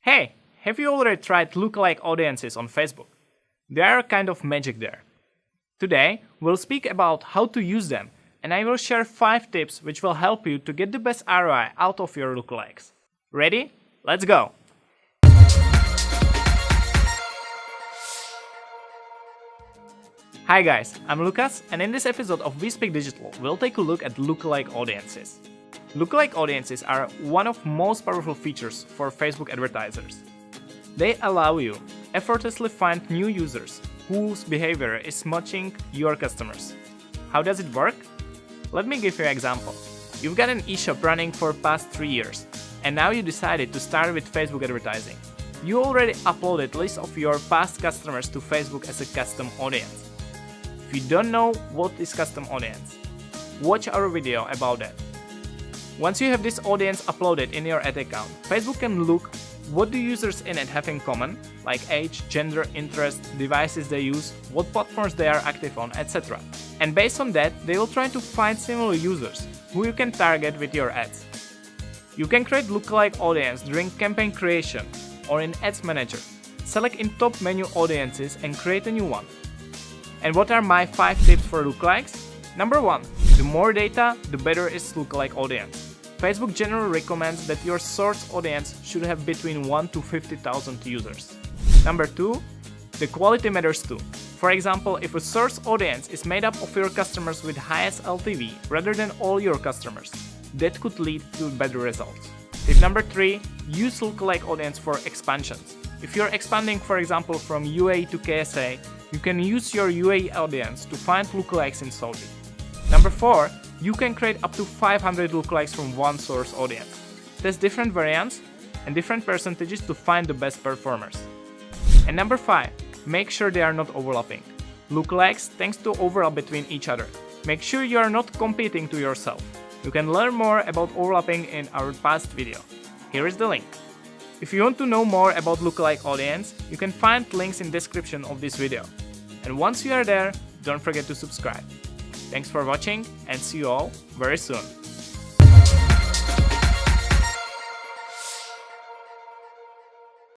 Hey, have you already tried Lookalike Audiences on Facebook? They are kind of magic there. Today, we'll speak about how to use them, and I will share 5 tips which will help you to get the best ROI out of your lookalikes. Ready? Let's go! Hi guys, I'm Lucas, and in this episode of We Speak Digital, we'll take a look at Lookalike Audiences. Lookalike Audiences are one of the most powerful features for Facebook advertisers. They allow you effortlessly find new users whose behavior is matching your customers. How does it work? Let me give you an example. You've got an e-shop running for past 3 years, and now you decided to start with Facebook advertising. You already uploaded a list of your past customers to Facebook as a custom audience. If you don't know what is custom audience, watch our video about that. Once you have this audience uploaded in your ad account, Facebook can look what do users in it have in common, like age, gender, interest, devices they use, what platforms they are active on, etc. And based on that, they will try to find similar users who you can target with your ads. You can create lookalike audience during campaign creation or in Ads Manager. Select in top menu audiences and create a new one. And what are my 5 tips for lookalikes? Number 1. The more data, the better is lookalike audience. Facebook generally recommends that your source audience should have between 1 to 50,000 users. Number 2. The quality matters too. For example, if a source audience is made up of your customers with highest LTV rather than all your customers, that could lead to better results. Tip number 3. Use lookalike audience for expansions. If you're expanding, for example, from UAE to KSA, you can use your UAE audience to find lookalikes in Saudi. Number 4. You can create up to 500 lookalikes from one source audience. Test different variants and different percentages to find the best performers. And number 5. Make sure they are not overlapping. Lookalikes tend to overlap between each other. Make sure you are not competing to yourself. You can learn more about overlapping in our past video. Here is the link. If you want to know more about lookalike audience, you can find links in the description of this video. And once you are there, don't forget to subscribe. Thanks for watching and see you all very soon.